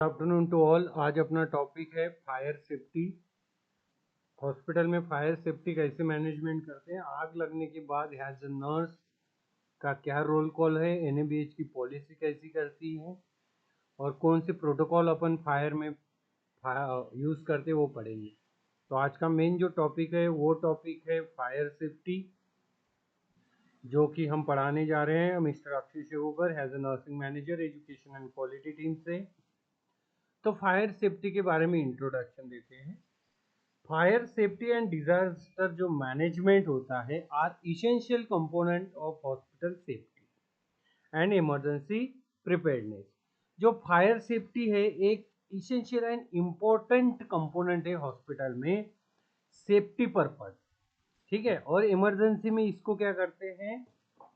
Afternoon to all. आज अपना topic है फायर सेफ्टी। हॉस्पिटल में फायर सेफ्टी कैसे मैनेजमेंट करते हैं, आग लगने के बाद एज ए नर्स का क्या रोल कॉल है, एनएबीएच की पॉलिसी कैसी करती है और कौन से प्रोटोकॉल अपन फायर में यूज़ करते हैं वो पढ़ेंगे। तो आज का मेन जो टॉपिक है वो टॉपिक है फायर सेफ्टी, जो कि हम पढ़ाने जा रहे हैं mister Akshay Shevokar as a nursing manager education and quality team से। तो फायर सेफ्टी के बारे में इंट्रोडक्शन देते हैं। फायर सेफ्टी एंड डिजास्टर जो मैनेजमेंट होता है are essential component of hospital safety and emergency preparedness. जो फायर सेफ्टी है एक इसेंशियल एंड इम्पोर्टेंट कंपोनेंट है हॉस्पिटल में सेफ्टी पर्पज, ठीक है। और इमरजेंसी में इसको क्या करते हैं,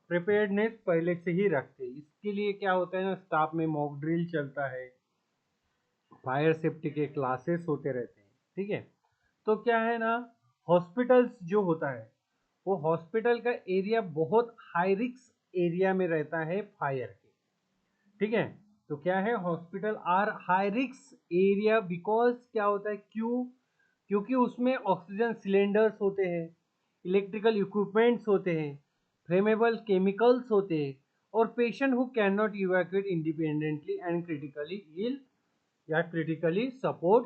प्रिपेयर्डनेस पहले से ही रखते हैं। इसके लिए क्या होता है ना, स्टाफ में मॉक ड्रिल चलता है, फायर सेफ्टी के क्लासेस होते रहते हैं, ठीक है। तो क्या है ना, हॉस्पिटल्स जो होता है वो हॉस्पिटल का एरिया बहुत हाई रिस्क एरिया में रहता है फायर के, ठीक है। तो क्या है, hospital are high risk area because क्या होता है, क्योंकि उसमें ऑक्सीजन सिलेंडर्स होते हैं, इलेक्ट्रिकल इक्विपमेंट्स होते हैं, फ्लेमेबल केमिकल्स होते हैं और patient who can not evacuate independently and critically ill या क्रिटिकली सपोर्ट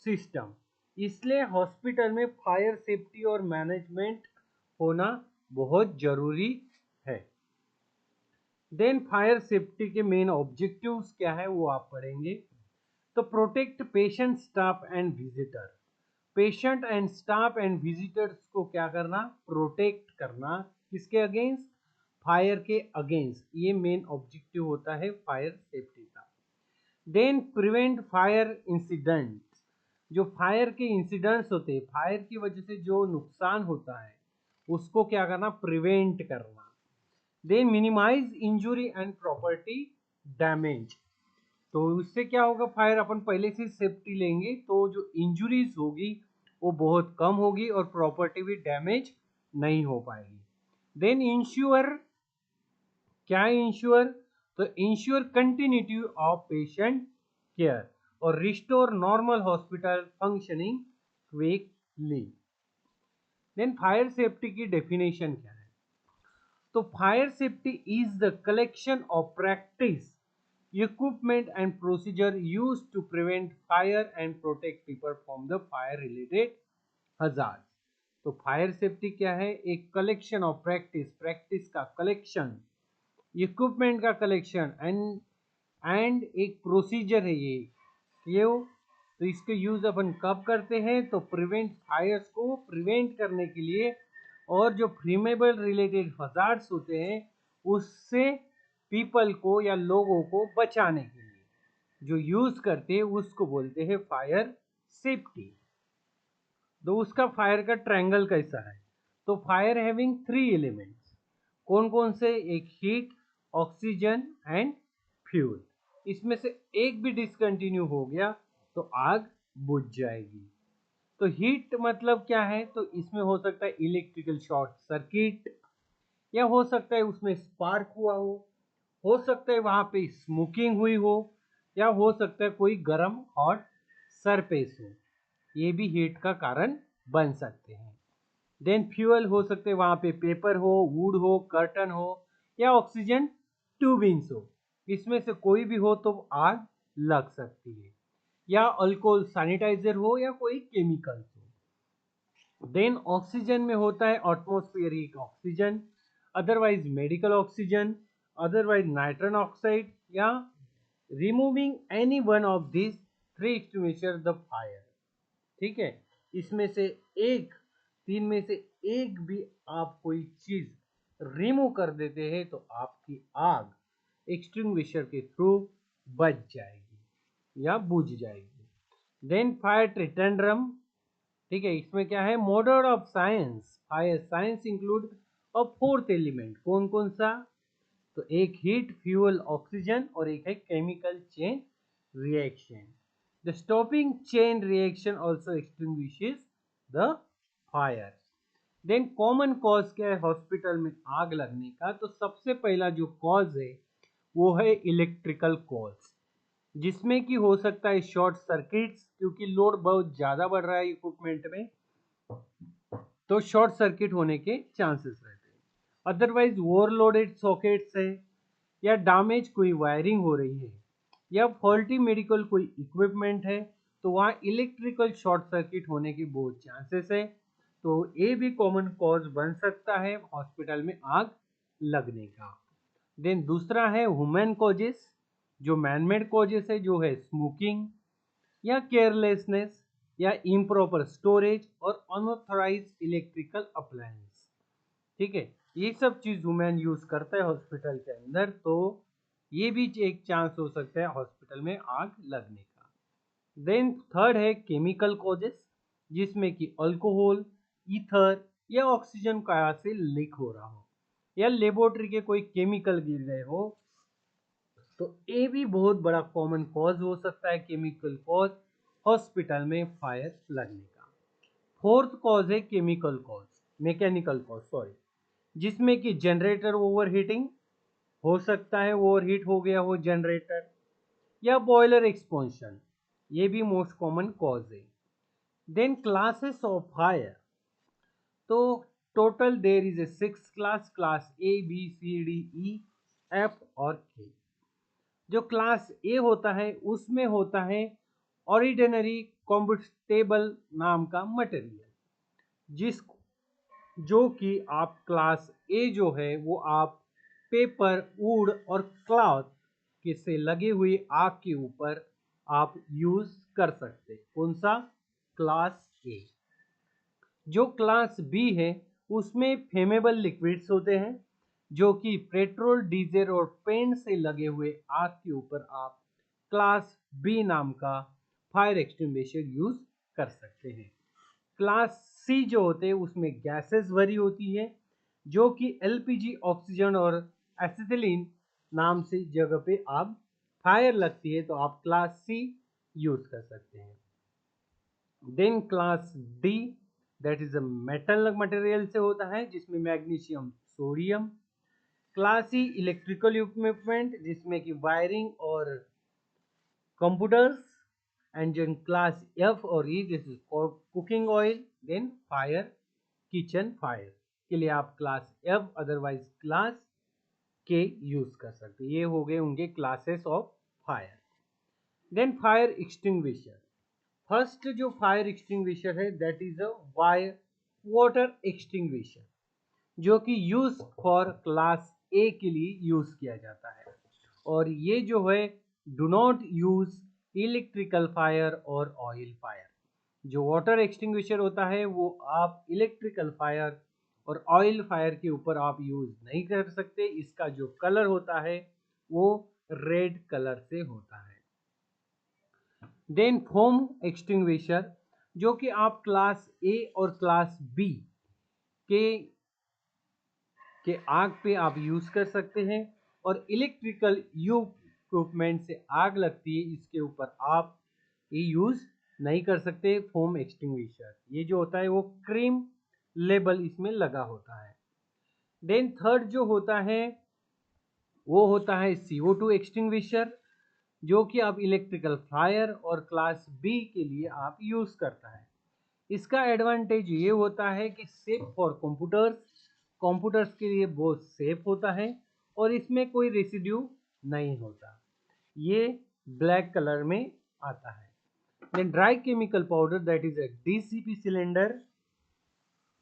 सिस्टम। इसलिए हॉस्पिटल में फायर सेफ्टी और मैनेजमेंट होना बहुत जरूरी है। देन फायर सेफ्टी के मेन ऑब्जेक्टिव्स क्या है वो आप पढ़ेंगे। तो protect patient staff and visitor, patient and staff and visitors को क्या करना, प्रोटेक्ट करना, किसके अगेंस्ट, फायर के अगेंस्ट। ये मेन ऑब्जेक्टिव होता है फायर सेफ्टी का। देन प्रिवेंट फायर इंसिडेंट, जो फायर के इंसिडेंट्स होते हैं, फायर की वजह से जो नुकसान होता है उसको क्या करना, प्रिवेंट करना। Then minimise injury and property damage, तो उससे क्या होगा, फायर अपन पहले से सेफ्टी लेंगे तो जो इंजुरीज होगी वो बहुत कम होगी और प्रॉपर्टी भी डैमेज नहीं हो पाएगी। देन इंश्योर, क्या है इंश्योर, तो ensure continuity of patient care और restore normal hospital functioning quickly. Then fire safety की डेफिनेशन क्या है, तो fire safety is the collection of practice equipment and procedure used to prevent fire and protect people from the fire related hazards। तो fire safety क्या है, एक collection of practice, practice का collection, equipment का collection and एक procedure है ये तो इसके यूज अपन कब करते हैं, तो प्रिवेंट फायर्स को प्रिवेंट करने के लिए और जो फ्लेमेबल रिलेटेड हजार्ड्स होते हैं उससे पीपल को या लोगों को बचाने के लिए जो यूज करते हैं उसको बोलते हैं फायर सेफ्टी। तो उसका फायर का ट्रायंगल कैसा है, तो फायर हैविंग थ्री एलिमेंट्स, कौन कौन से, एक हीट, ऑक्सीजन एंड फ्यूल। इसमें से एक भी डिसकंटिन्यू हो गया तो आग बुझ जाएगी। तो हीट मतलब क्या है, तो इसमें हो सकता है इलेक्ट्रिकल शॉर्ट सर्किट, या हो सकता है उसमें स्पार्क हुआ हो सकता है वहां पे स्मोकिंग हुई हो, या हो सकता है कोई गर्म हॉट सरफेस हो, ये भी हीट का कारण बन सकते हैं। देन फ्यूल हो सकते हैं वहां पे पेपर हो, वुड हो, कर्टन हो, या ऑक्सीजन ट्यूबिंग्स हो, इसमें से कोई भी हो तो आग लग सकती है, या अल्कोहल सैनिटाइजर हो या कोई केमिकल हो। देन ऑक्सीजन में होता है atmospheric oxygen, otherwise medical oxygen, otherwise nitrous oxide, या removing any one of this three extinguisher the fire, ठीक है। इसमें से एक, तीन में से एक भी आप कोई चीज रिमूव कर देते हैं तो आपकी आग एक्सटिंग्विशर के थ्रू बच जाएगी या बुझ जाएगी। देन फायर ट्रिटेंड्रम, ठीक है, इसमें क्या है, model of science, fire science include a fourth element, कौन कौन सा, तो एक हीट, फ्यूल, ऑक्सीजन और एक है chemical chain reaction. The stopping chain reaction also extinguishes the fire. Then common cause क्या है हॉस्पिटल में आग लगने का, तो सबसे पहला जो कॉज है वो है इलेक्ट्रिकल कॉज। जिसमें कि हो सकता है शॉर्ट सर्किट्स, क्योंकि लोड बहुत ज़्यादा बढ़ रहा है इक्विपमेंट में, तो शॉर्ट सर्किट होने के चांसेस रहते हैं। अदरवाइज ओवरलोडेड सॉकेट्स है, या डैमेज कोई वायरिंग हो रही है, या फॉल्टी मेडिकल कोई इक्विपमेंट है, तो वहाँ इलेक्ट्रिकल शॉर्ट सर्किट होने के बहुत चांसेस है। तो ये भी कॉमन कॉज बन सकता है हॉस्पिटल में आग लगने का। देन दूसरा है ह्यूमन कॉजेस, जो मैनमेड कॉजेस है, जो है स्मोकिंग या केयरलेसनेस या इम्प्रॉपर स्टोरेज और अनऑथराइज इलेक्ट्रिकल अप्लायंस। ठीक है, ये सब चीज वुमेन यूज करता है हॉस्पिटल के अंदर, तो ये भी एक चांस हो सकता है हॉस्पिटल में आग लगने का। देन थर्ड है केमिकल कॉजेस, जिसमें कि अल्कोहल, ईथर या ऑक्सीजन का से लीक हो रहा हो, या लेबोरेटरी के कोई केमिकल गिर गए हो, तो ये भी बहुत बड़ा कॉमन कॉज हो सकता है, केमिकल कॉज हॉस्पिटल में फायर लगने का। फोर्थ कॉज है chemical cause, mechanical cause sorry, जिसमें कि जनरेटर ओवरहीटिंग हो सकता है, ओवरहीट हो गया हो जनरेटर, या बॉयलर एक्सपेंशन, ये भी मोस्ट कॉमन कॉज है। देन क्लासेस ऑफ फायर, तो total there is a 6 class A B C D E F और के। जो क्लास ए होता है उसमें होता है ऑर्डिनरी कॉम्बस्टेबल नाम का मटेरियल, जिस जो कि आप क्लास ए जो है वो आप पेपर, वुड और क्लॉथ के से लगे हुए आग के ऊपर आप यूज कर सकते हैं। कौन सा? क्लास ए। जो क्लास बी है उसमें फ्लेमेबल लिक्विड्स होते हैं, जो कि पेट्रोल, डीजल और पेंट से लगे हुए आग के ऊपर आप क्लास बी नाम का फायर एक्सटिंग्विशर यूज कर सकते हैं। क्लास सी जो होते हैं उसमें गैसेस भरी होती है, जो कि एलपीजी, ऑक्सीजन और एसिटिलीन नाम से जगह पे आप फायर लगती है, तो आप क्लास सी यूज कर सकते हैं। Then class D, that is a metal material से होता है, जिसमें magnesium, sodium. Class E electrical equipment, जिसमें कि वायरिंग और computers. And then class F और E, this is cooking oil. Then fire, kitchen fire के लिए आप class F otherwise class K use कर सकते हैं। ये हो गए उनके classes of fire. Then fire extinguisher, first जो फायर एक्सटिंग्विशर है that is a wire water extinguisher, जो कि यूज फॉर क्लास ए के लिए यूज किया जाता है। और ये जो है do not use electrical fire और ऑयल फायर। जो वाटर एक्सटिंग्विशर होता है वो आप इलेक्ट्रिकल फायर और ऑयल फायर के ऊपर आप यूज नहीं कर सकते। इसका जो कलर होता है वो रेड कलर से होता है। देन फोम एक्सटिंग्विशर, जो कि आप क्लास ए और क्लास बी के आग पे आप यूज कर सकते हैं। और इलेक्ट्रिकल इक्विपमेंट से आग लगती है, इसके ऊपर आप ये यूज नहीं कर सकते फोम एक्सटिंग्विशर। ये जो होता है वो क्रीम लेबल इसमें लगा होता है। देन थर्ड जो होता है वो होता है CO2 एक्सटिंग्विशर, जो कि आप इलेक्ट्रिकल फायर और क्लास बी के लिए आप यूज करता है। इसका एडवांटेज ये होता है कि सेफ फॉर कंप्यूटर्स के लिए बहुत सेफ होता है, और इसमें कोई रेसिड्यू नहीं होता। ये ब्लैक कलर में आता है। Then dry chemical powder, that is a DCP cylinder,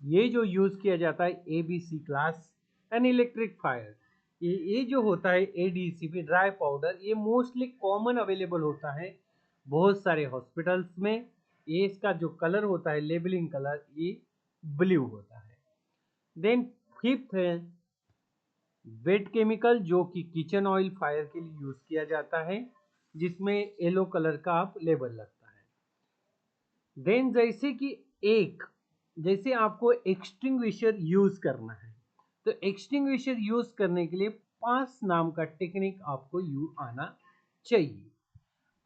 ये जो यूज किया जाता है ABC class and electric fire. ये जो होता है ADCP ड्राई पाउडर, ये मोस्टली कॉमन अवेलेबल होता है बहुत सारे हॉस्पिटल्स में। ये इसका जो कलर होता है, लेबलिंग कलर, ये ब्लू होता है। देन फिफ्थ है वेट केमिकल, जो कि किचन ऑयल फायर के लिए यूज किया जाता है, जिसमें येलो कलर का आप लेबल लगता है। देन जैसे आपको एक्सटिंग्विशर यूज करना है, तो एक्सटिंग्विशर यूज करने के लिए पास नाम का टेक्निक आपको आना चाहिए।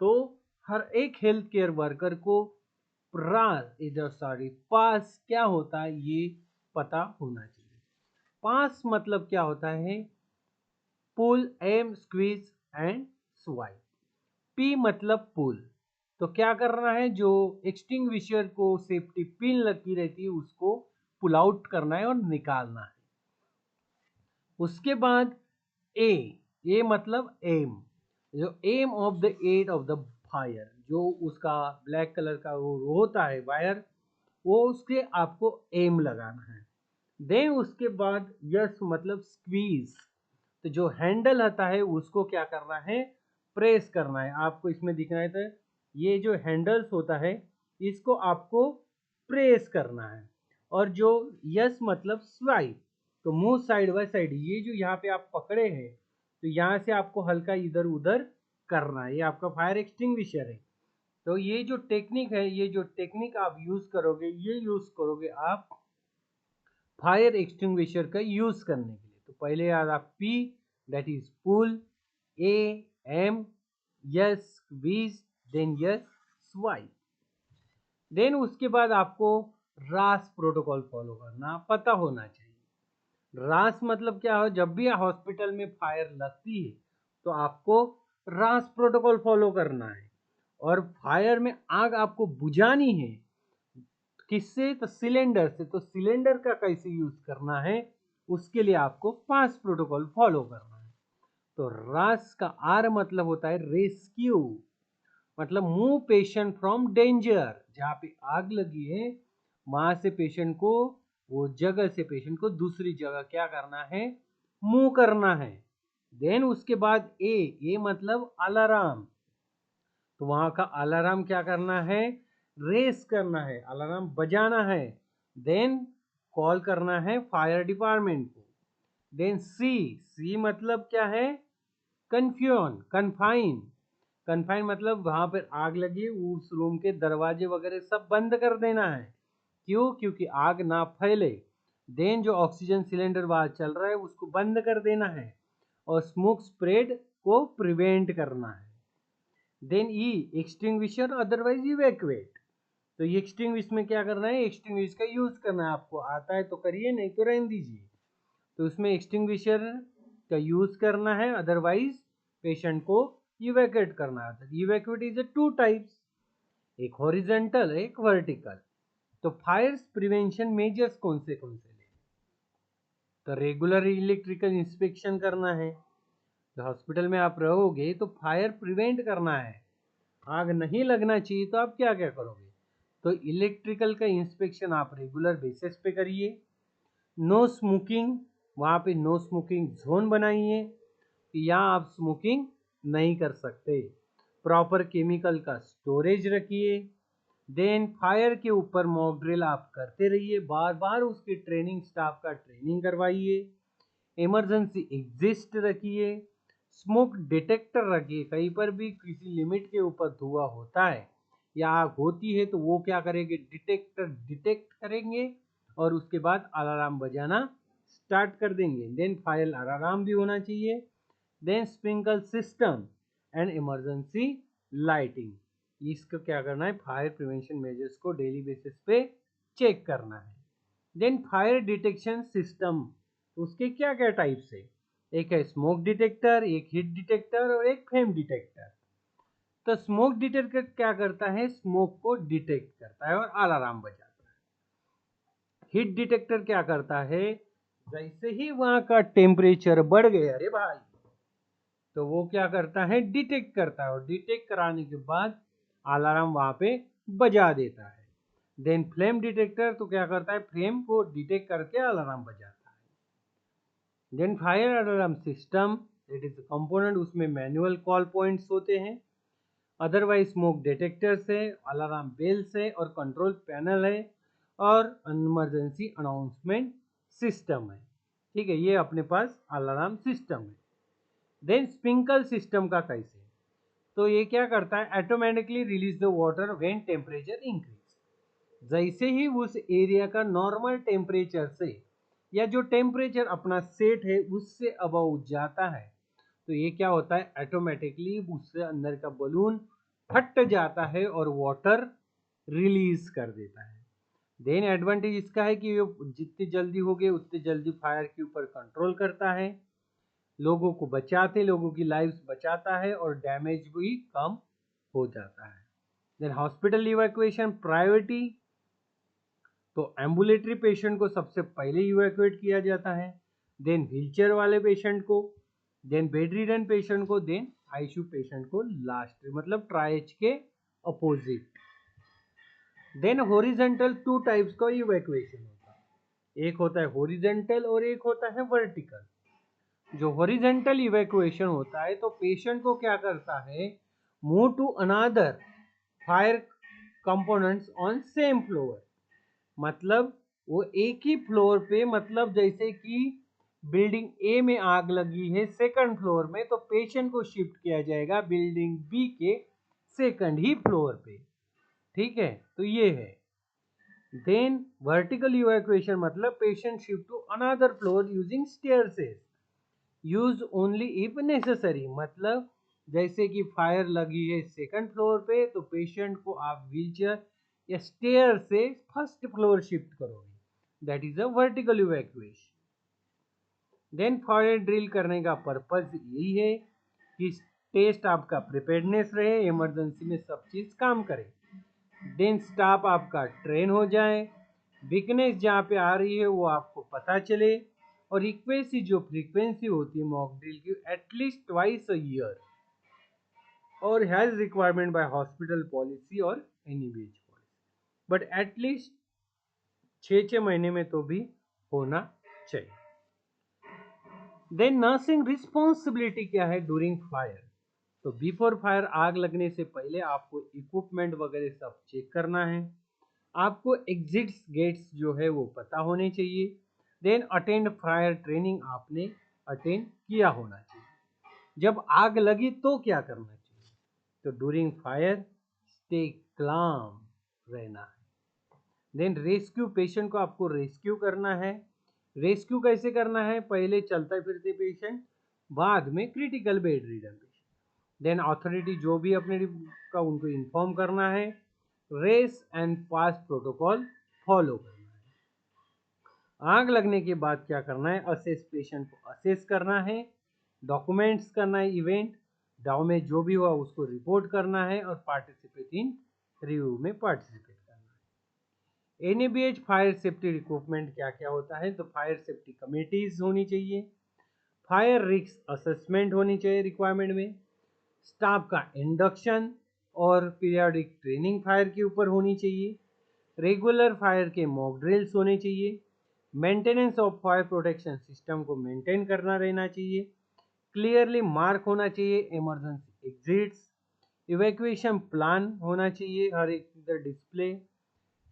तो हर एक हेल्थ केयर वर्कर को पास क्या होता है ये पता होना चाहिए। पास मतलब क्या होता है? Pull, aim, squeeze and swipe. P मतलब पुल, तो क्या करना है, जो एक्सटिंग्विशर को सेफ्टी पिन लगी रहती है उसको पुल आउट करना है और निकालना है। उसके बाद ए मतलब एम, जो aim of the at of the fire, जो उसका ब्लैक कलर का वो होता है वायर, वो उसके आपको एम लगाना है। देन उसके बाद यस मतलब स्क्वीज, तो जो हैंडल आता है उसको क्या करना है, प्रेस करना है। आपको इसमें दिख रहा है, तो ये जो हैंडल्स होता है इसको आपको प्रेस करना है। और जो यस मतलब स्वाइप, तो मूव साइड बाय साइड, ये जो यहाँ पे आप पकड़े हैं तो यहाँ से आपको हल्का इधर उधर करना है, ये आपका फायर एक्सटिंग्विशर है। तो ये जो टेक्निक है, ये जो टेक्निक आप यूज करोगे, ये यूज करोगे आप फायर एक्सटिंग्विशर का यूज करने के लिए। तो पहले याद आप P that is pull, A aim, S वीज, देन यस स्वाइप। देन उसके बाद आपको रास प्रोटोकॉल फॉलो करना पता होना चाहिए। रास मतलब क्या हो, जब भी हॉस्पिटल में फायर लगती है तो आपको रास प्रोटोकॉल फॉलो करना है। और फायर में आग आपको बुझानी है किससे, तो सिलेंडर से। तो सिलेंडर का कैसे यूज करना है, उसके लिए आपको 5 प्रोटोकॉल फॉलो करना है। तो रास का आर मतलब होता है रेस्क्यू, मतलब मूव पेशेंट फ्रॉम डेंजर, जहाँ पे आग लगी है वहां से पेशेंट को, वो जगह से पेशेंट को दूसरी जगह क्या करना है, मूव करना है। देन उसके बाद ए मतलब अलार्म, तो वहां का अलार्म क्या करना है, रेस करना है, अलार्म बजाना है। देन कॉल करना है फायर डिपार्टमेंट को। देन सी मतलब क्या है, कन्फाइन, कन्फाइन मतलब वहां पर आग लगी, उस रूम के दरवाजे वगैरह सब बंद कर देना है। क्यों, क्योंकि आग ना फैले। देन जो ऑक्सीजन सिलेंडर वहां चल रहा है उसको बंद कर देना है और स्मोक स्प्रेड को प्रिवेंट करना है। देन एक्सटिंग्विशर अदरवाइज इवैक्यूएट, तो ये एक्सटिंग्विश में क्या करना है, एक्सटिंग्विश का यूज करना है। आपको आता है तो करिए, नहीं तो रहने दीजिए। तो उसमें एक्सटिंग्विशर का यूज करना है, अदरवाइज पेशेंट को इवैक्यूएट करना है। इवैक्यूएट इज 2 टाइप्स, एक हॉरिजॉन्टल एक वर्टिकल। तो फायर प्रिवेंशन मेजर्स कौन से ले, तो रेगुलर इलेक्ट्रिकल इंस्पेक्शन करना है। तो हॉस्पिटल में आप रहोगे तो फायर प्रिवेंट करना है, आग नहीं लगना चाहिए, तो आप क्या क्या करोगे, तो इलेक्ट्रिकल का इंस्पेक्शन आप रेगुलर बेसिस पे करिए। नो स्मोकिंग, वहाँ पे नो स्मोकिंग जोन बनाइए कि यहाँ आप स्मोकिंग नहीं कर सकते। प्रॉपर केमिकल का स्टोरेज रखिए। देन फायर के ऊपर मॉक ड्रिल आप करते रहिए, बार बार उसकी ट्रेनिंग, स्टाफ का ट्रेनिंग करवाइए। इमरजेंसी एग्जिस्ट रखिए। स्मोक डिटेक्टर रखिए, कहीं पर भी किसी लिमिट के ऊपर धुआं होता है या आग होती है तो वो क्या करेंगे, डिटेक्ट करेंगे और उसके बाद अलार्म बजाना स्टार्ट कर देंगे। देन फायर अलार्म भी होना चाहिए। Then sprinkle system and emergency lighting, इसको क्या करना है, फायर प्रिवेंशन मेजर्स को डेली बेसिस पे चेक करना है। देन फायर डिटेक्शन सिस्टम, उसके क्या क्या टाइप्स है, एक है स्मोक डिटेक्टर, एक हीट डिटेक्टर और एक फ्लेम डिटेक्टर। तो स्मोक डिटेक्टर क्या करता है, स्मोक को डिटेक्ट करता है और अलार्म बजाता है। हीट डिटेक्टर क्या करता है, जैसे ही वहां का टेम्परेचर बढ़ गया अरे भाई, तो वो क्या करता है, डिटेक्ट करता है और डिटेक्ट कराने के बाद अलार्म वहां पे बजा देता है। देन फ्लेम डिटेक्टर तो क्या करता है, फ्लेम को डिटेक्ट करके अलार्म बजाता है। Then fire alarm system, it is component, उसमें मैनुअल कॉल पॉइंट्स होते हैं, अदरवाइज स्मोक डिटेक्टर्स है, अलार्म बेल्स है और कंट्रोल पैनल है और इमरजेंसी अनाउंसमेंट सिस्टम है। ठीक है, ये अपने पास अलार्म सिस्टम है। देन स्प्रिंकल सिस्टम का कैसे, तो ये क्या करता है, automatically release the water when temperature increase, जैसे ही उस एरिया का नॉर्मल टेम्परेचर से या जो टेम्परेचर अपना सेट है उससे अबव जाता है, तो ये क्या होता है, ऑटोमेटिकली उससे अंदर का बलून फट जाता है और वाटर रिलीज कर देता है। देन एडवांटेज इसका है कि ये जितनी जल्दी होगे उतनी जल्दी फायर के ऊपर कंट्रोल करता है, लोगों को बचाते, लोगों की लाइफ्स बचाता है और डैमेज भी कम हो जाता है। देन हॉस्पिटल इवैक्यूएशन प्रायोरिटी, तो एम्बुलेटरी पेशेंट को सबसे पहले इवैक्यूएट किया जाता है, देन व्हीलचेयर वाले पेशेंट को, देन बेड रिडन पेशेंट को, देन आईसीयू पेशेंट को लास्ट, मतलब ट्राइएज के opposite. Then horizontal two types का इवैक्यूएशन होता है, एक होता है हॉरिजॉन्टल और एक होता है वर्टिकल। जो हॉरिजॉन्टल इवैक्यूएशन होता है तो पेशेंट को क्या करता है, move to another fire components on same floor, मतलब वो एक ही फ्लोर पे, मतलब जैसे कि बिल्डिंग ए में आग लगी है सेकंड फ्लोर में, तो पेशेंट को शिफ्ट किया जाएगा बिल्डिंग बी के सेकंड ही फ्लोर पे, ठीक है, तो ये है। देन वर्टिकल इवैक्यूएशन मतलब patient shift to another floor using staircases, use only if necessary, मतलब जैसे कि फायर लगी है सेकंड फ्लोर पे तो पेशेंट को आप व्हीलचेयर या स्टेयर से फर्स्ट फ्लोर शिफ्ट करोगे, that is a vertical evacuation. Then fire drill करने का पर्पज यही है कि टेस्ट आपका प्रिपेयर्डनेस रहे, इमरजेंसी में सब चीज काम करे। देन स्टाफ आपका ट्रेन हो जाए, वीकनेस जहाँ पे आ रही है वो आपको पता चले, और इक्वेसी जो फ्रीक्वेंसी होती है मॉक ड्रिल की एटलीस्ट ट्वाइस अ ईयर, और has requirement bye hospital policy और एनईबीएच पॉलिसी, बट एटलीस्ट 6 महीने में तो भी होना चाहिए। देन नर्सिंग रिस्पॉन्सिबिलिटी क्या है ड्यूरिंग फायर, तो बिफोर फायर आग लगने से पहले आपको इक्विपमेंट वगैरह सब चेक करना है, आपको एग्जिट्स गेट्स जो है वो पता होने चाहिए, देन अटेंड फायर ट्रेनिंग आपने अटेंड किया होना चाहिए। जब आग लगी तो क्या करना चाहिए, तो ड्यूरिंग फायर स्टे क्लाम रहना है। देन रेस्क्यू, पेशेंट को आपको रेस्क्यू करना है, रेस्क्यू कैसे करना है, पहले चलते फिरते पेशेंट, बाद में critical bedridden patient. Then authority जो भी अपने का उनको इन्फॉर्म करना है, race and pass protocol follow करना है। आग लगने के बाद क्या करना है, असेस, पेशेंट को असेस करना है, डॉक्यूमेंट्स करना है, इवेंट डाउ में जो भी हुआ उसको रिपोर्ट करना है, और पार्टिसिपेट इन रिव्यू में पार्टिसिपेट करना है। एनएबीएच फायर सेफ्टी इक्विपमेंट क्या क्या होता है, तो फायर सेफ्टी कमेटीज होनी चाहिए, फायर रिस्क असेसमेंट होनी चाहिए रिक्वायरमेंट में, स्टाफ का इंडक्शन और पीरियोडिक ट्रेनिंग फायर के ऊपर होनी चाहिए, रेगुलर फायर के मॉक ड्रिल्स होने चाहिए, maintenance of fire protection system को मेंटेन करना रहना चाहिए, क्लियरली मार्क होना चाहिए इमरजेंसी एग्जिट्स, इवैक्यूएशन प्लान होना चाहिए हर एक इधर display,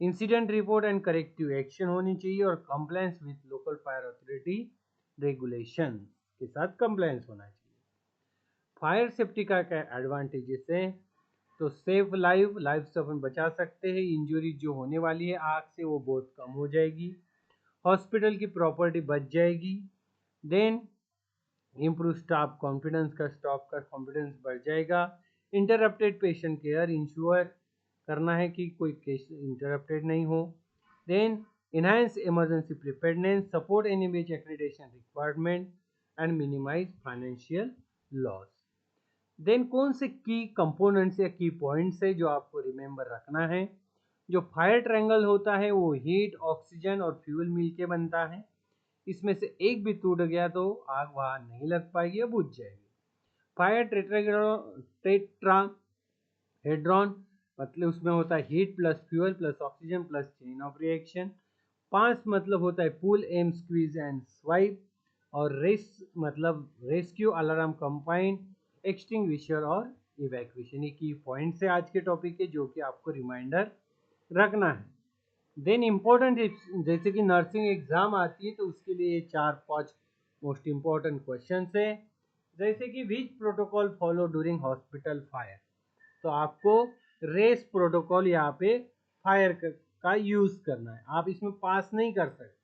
incident report and corrective action होनी चाहिए, और compliance with local fire authority regulation के साथ कंप्लायंस होना चाहिए। फायर सेफ्टी का क्या एडवांटेजेस है, तो सेफ लाइफ से अपन बचा सकते हैं, इंजरी जो होने वाली है आग से वो बहुत कम हो जाएगी, हॉस्पिटल की प्रॉपर्टी बच जाएगी, देन इम्प्रूव स्टाफ कॉन्फिडेंस का, स्टाफ का कॉन्फिडेंस बढ़ जाएगा, इंटरप्टेड पेशेंट केयर इंश्योर करना है कि कोई केस इंटरप्टेड नहीं हो, then enhance emergency preparedness, support NABH accreditation requirement and minimize financial loss। Then कौन से की कंपोनेंट्स या की पॉइंट्स है जो आपको रिमेंबर रखना है, जो फायर ट्रायंगल होता है वो हीट, ऑक्सीजन और फ्यूल मिल के बनता है, इसमें से एक भी टूट गया तो आग वहां नहीं लग पाएगी या बुझ जाएगी। फायर टेट्राहेड्रॉन, मतलब उसमें होता है heat plus fuel plus oxygen plus chain of reaction, 5 मतलब होता है pull, aim, squeeze and swipe, और रेस मतलब रेस्क्यू, अलार्म, कंपाइन, एक्सटिंग्विशर और इवैक्यूएशन। ये की पॉइंट्स है आज के टॉपिक के जो कि आपको रिमाइंडर रखना है। देन इम्पोर्टेंट, जैसे कि नर्सिंग एग्जाम आती है तो उसके लिए 4-5 मोस्ट इम्पोर्टेंट क्वेश्चन है, जैसे कि विच protocol follow during hospital fire, तो आपको रेस प्रोटोकॉल यहाँ पे फायर का यूज करना है, आप इसमें पास नहीं कर सकते।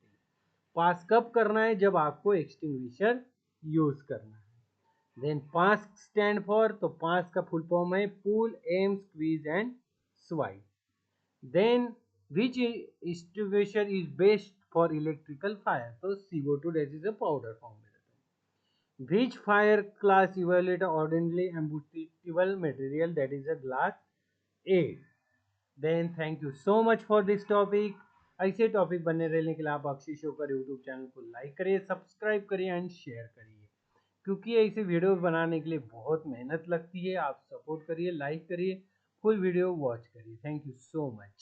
पास कब करना है, जब आपको एक्सटिंग्विशर यूज करना है। देन पास स्टैंड फॉर, तो पास का फुल फॉर्म है pull, aim, squeeze and swipe. Then which extinguisher is best for electrical fire, तो CO2 that is a powder form में रहता है। Which fire class evaluate ordinarily embuttible material, that is a glass A. Then thank you so much for this topic. ऐसे topic बने रहने के लिए आप अक्षय शो कर यूट्यूब चैनल को लाइक करिए, सब्सक्राइब करिए एंड शेयर करिए, क्योंकि ऐसे वीडियो बनाने के लिए बहुत मेहनत लगती है। आप सपोर्ट करिए, लाइक करिए, फुल वीडियो वॉच करिए। Thank you so much.